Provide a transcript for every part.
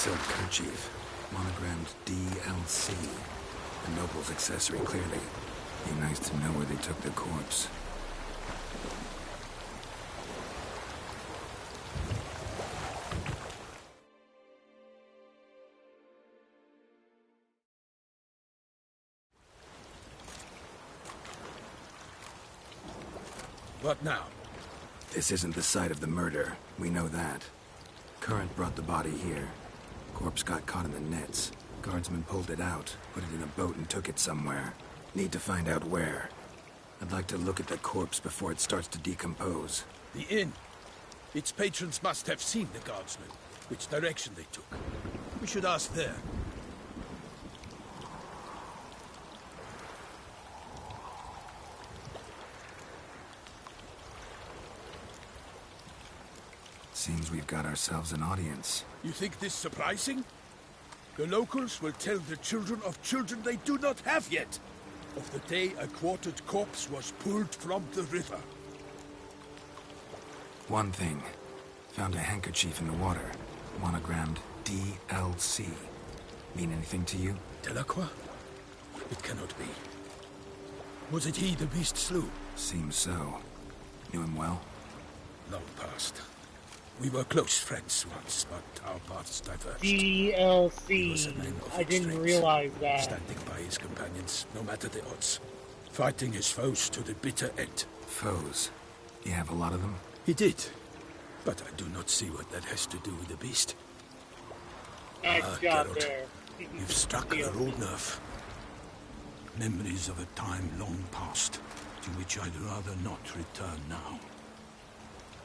silk kerchief, monogrammed DLC. A noble's accessory, clearly. Be nice to know where they took the corpse. What now? This isn't the site of the murder. We know that. Current brought the body here. Corpse got caught in the nets. Guardsmen pulled it out, put it in a boat and took it somewhere. Need to find out where. I'd like to look at the corpse before it starts to decompose. The inn. Its patrons must have seen the guardsmen, which direction they took. We should ask there. Seems we've got ourselves an audience. You think this surprising? The locals will tell the children of children they do not have yet, of the day a quartered corpse was pulled from the river. One thing. Found a handkerchief in the water. Monogrammed DLC. Mean anything to you? Delacroix? It cannot be. Was it he the beast slew? Seems so. Knew him well? Long past. We were close friends once, but our paths diverged. DLC. I didn't realize that. Standing by his companions, no matter the odds. Fighting his foes to the bitter end. Foes? You have a lot of them? He did. But I do not see what that has to do with the beast. Nice job Geralt, there. you've struck a raw nerve. Memories of a time long past, to which I'd rather not return now.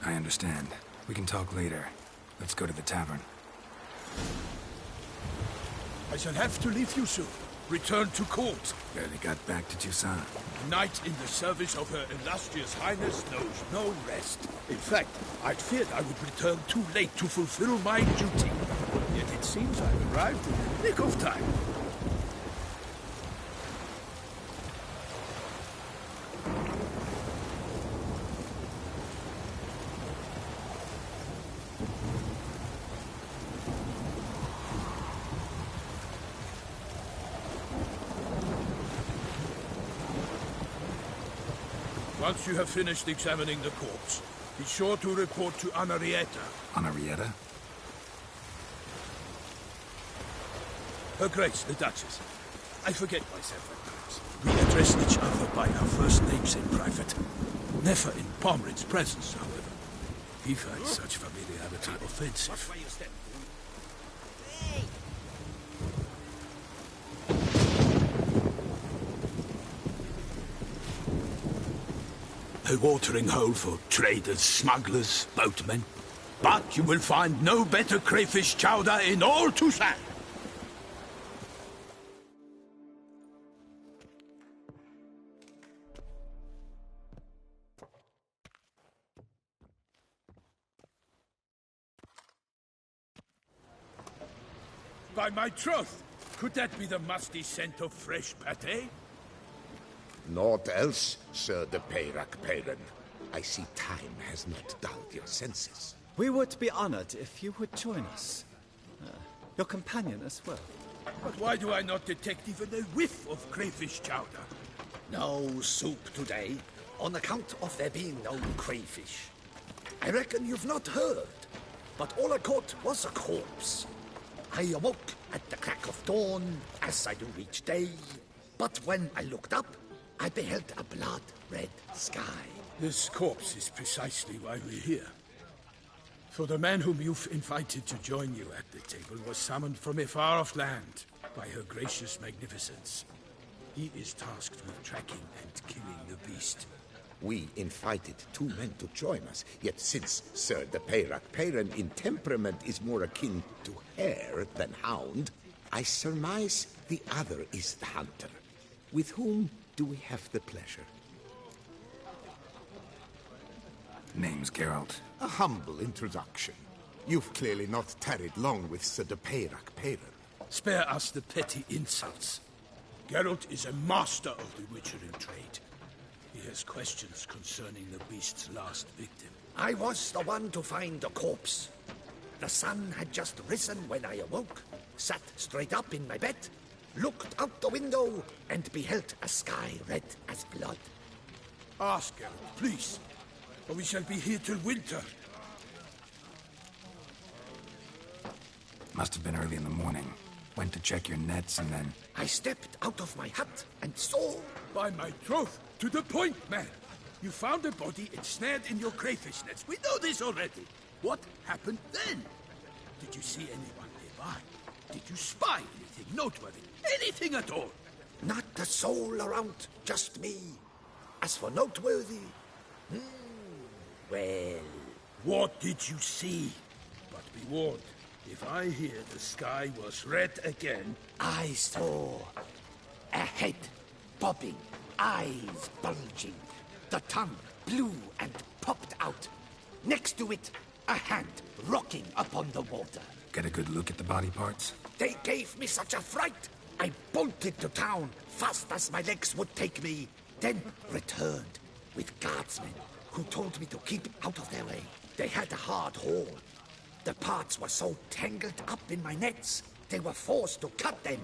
I understand. We can talk later. Let's go to the tavern. I shall have to leave you soon. Return to court. Barely got back to Toussaint. A knight in the service of Her Illustrious Highness knows no rest. In fact, I'd feared I would return too late to fulfill my duty. Yet it seems I've arrived in the nick of time. Once you have finished examining the corpse, be sure to report to Anarietta. Anarietta? Her Grace, the Duchess. I forget myself at times. We address each other by our first names in private. Never in Pomrin's presence, however. He finds such familiarity offensive. A watering hole for traders, smugglers, boatmen. But you will find no better crayfish chowder in all Toussaint. By my troth, could that be the musty scent of fresh pâté? Naught else, Sir de Peyrac Peyran. I see time has not dulled your senses. We would be honored if you would join us. Your companion as well. But why do I not detect even a whiff of crayfish chowder? No soup today, on account of there being no crayfish. I reckon you've not heard, but all I caught was a corpse. I awoke at the crack of dawn, as I do each day, but when I looked up, I beheld a blood-red sky. This corpse is precisely why we're here. For the man whom you've invited to join you at the table was summoned from a far-off land by her gracious magnificence. He is tasked with tracking and killing the beast. We invited two men to join us, yet since Sir de Peyrac Peyran in temperament is more akin to hare than hound, I surmise the other is the hunter. With whom do we have the pleasure? Name's Geralt. A humble introduction. You've clearly not tarried long with Sir de Peyrac Peyran. Spare us the petty insults. Geralt is a master of the witchering trade. He has questions concerning the beast's last victim. I was the one to find the corpse. The sun had just risen when I awoke, sat straight up in my bed, looked out the window, and beheld a sky red as blood. Ask, Geralt, please, or we shall be here till winter. Must have been early in the morning. Went to check your nets and then... I stepped out of my hut and saw... By my troth, to the point, man. You found a body ensnared in your crayfish nets. We know this already. What happened then? Did you see anyone nearby? Did you spy anything noteworthy? Anything at all? Not a soul around, just me. As for noteworthy... well... What did you see? But be warned, if I hear the sky was red again... I saw a head bobbing, eyes bulging, the tongue blew and popped out. Next to it, a hand rocking upon the water. Get a good look at the body parts? They gave me such a fright. I bolted to town fast as my legs would take me, then returned with guardsmen who told me to keep out of their way. They had a hard haul. The parts were so tangled up in my nets, they were forced to cut them.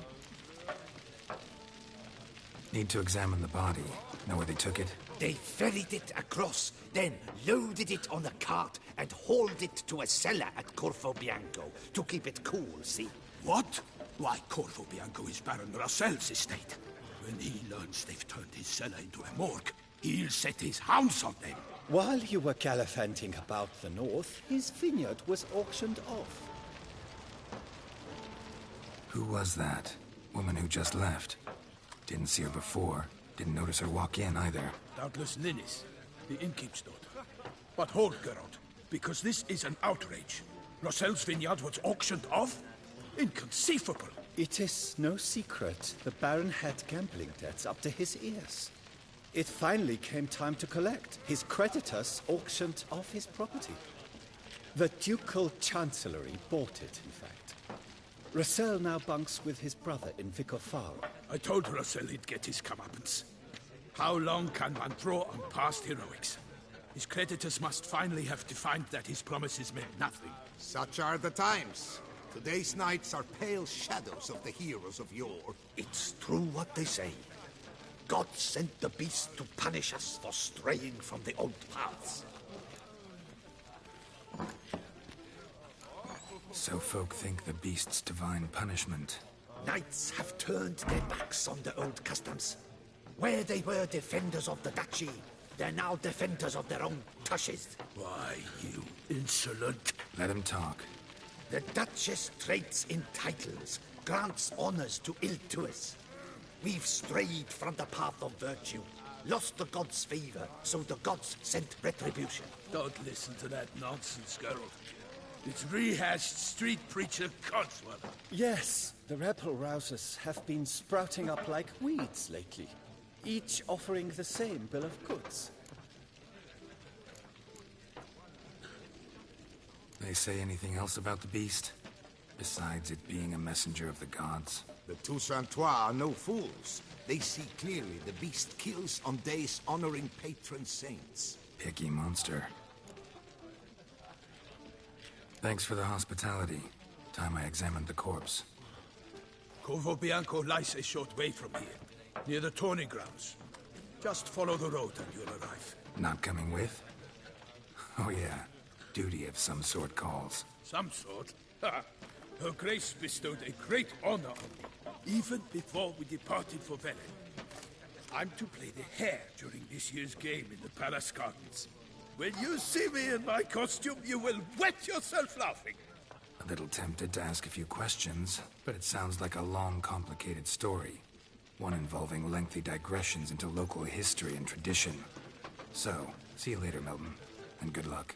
Need to examine the body. Know where they took it? They ferried it across, then loaded it on a cart and hauled it to a cellar at Corvo Bianco to keep it cool, see? What? Why, Corvo Bianco is Baron Rossel's estate. When he learns they've turned his cellar into a morgue, he'll set his hounds on them. While you were gallivanting about the north, his vineyard was auctioned off. Who was that? Woman who just left. Didn't see her before. Didn't notice her walk in either. Doubtless Ninnis, the innkeep's daughter. But hold, Geralt, because this is an outrage. Rossel's vineyard was auctioned off? Inconceivable. It is no secret the Baron had gambling debts up to his ears. It finally came time to collect. His creditors auctioned off his property. The Ducal Chancellery bought it, in fact. Rossel now bunks with his brother in Vicofaro. I told Rossel he'd get his comeuppance. How long can one draw on past heroics? His creditors must finally have defined that his promises meant nothing. Such are the times. Today's knights are pale shadows of the heroes of yore. It's true what they say. God sent the beast to punish us for straying from the old paths. So folk think the beast's divine punishment. Knights have turned their backs on the old customs. Where they were defenders of the duchy, they're now defenders of their own tushes. Why, you insolent... Let him talk. The Duchess trades in titles, grants honors to ill-doers. We've strayed from the path of virtue, lost the gods' favor, so the gods sent retribution. Don't listen to that nonsense, Geralt. It's rehashed street preacher Codswell. Yes, the rebel rousers have been sprouting up like weeds lately, each offering the same bill of goods. They say anything else about the beast? Besides it being a messenger of the gods? The Toussaintois are no fools. They see clearly the beast kills on days honoring patron saints. Picky monster. Thanks for the hospitality. Time I examined the corpse. Corvo Bianco lies a short way from here, near the tourney grounds. Just follow the road and you'll arrive. Not coming with? Oh yeah, duty of some sort calls. Some sort? Ha! Her Grace bestowed a great honor on me, even before we departed for Velen. I'm to play the hare during this year's game in the palace gardens. When you see me in my costume, you will wet yourself laughing. A little tempted to ask a few questions, but it sounds like a long, complicated story. One involving lengthy digressions into local history and tradition. So, see you later, Milton, and good luck.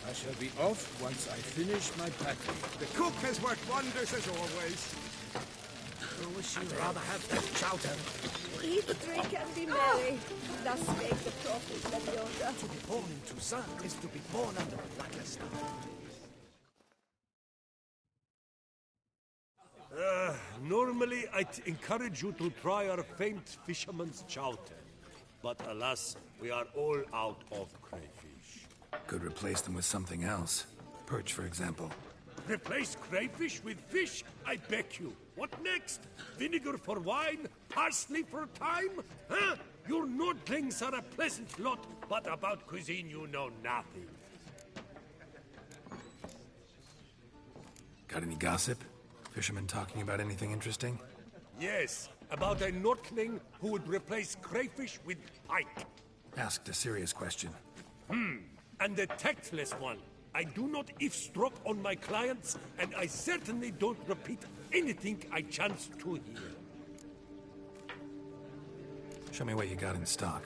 I shall be off once I finish my packing. The cook has worked wonders as always. I'd rather have that chowder. Eat, drink, and be merry. Thus spake the prophet Lebioda. To be born in Toussaint is to be born under the blackest star. Normally, I'd encourage you to try our famed fisherman's chowder. But alas, we are all out of crayfish. Could replace them with something else. Perch, for example. Replace crayfish with fish? I beg you. What next? Vinegar for wine? Parsley for thyme? Huh? Your Nordlings are a pleasant lot, but about cuisine you know nothing. Got any gossip? Fishermen talking about anything interesting? Yes, about a Nordling who would replace crayfish with pike. Asked a serious question. And a tactless one. I do not eavesdrop on my clients, and I certainly don't repeat anything I chance to hear. Show me what you got in stock.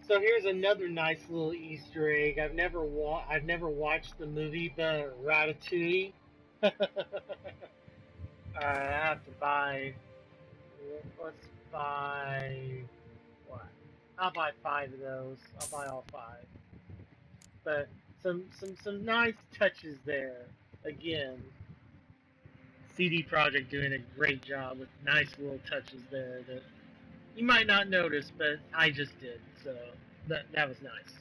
So here's another nice little Easter egg. I've never watched the movie, but Ratatouille. I have to buy. Let's buy what? I'll buy 5 of those. I'll buy all 5. But some nice touches there. Again, CD Projekt doing a great job with nice little touches there that you might not notice, but I just did. So that was nice.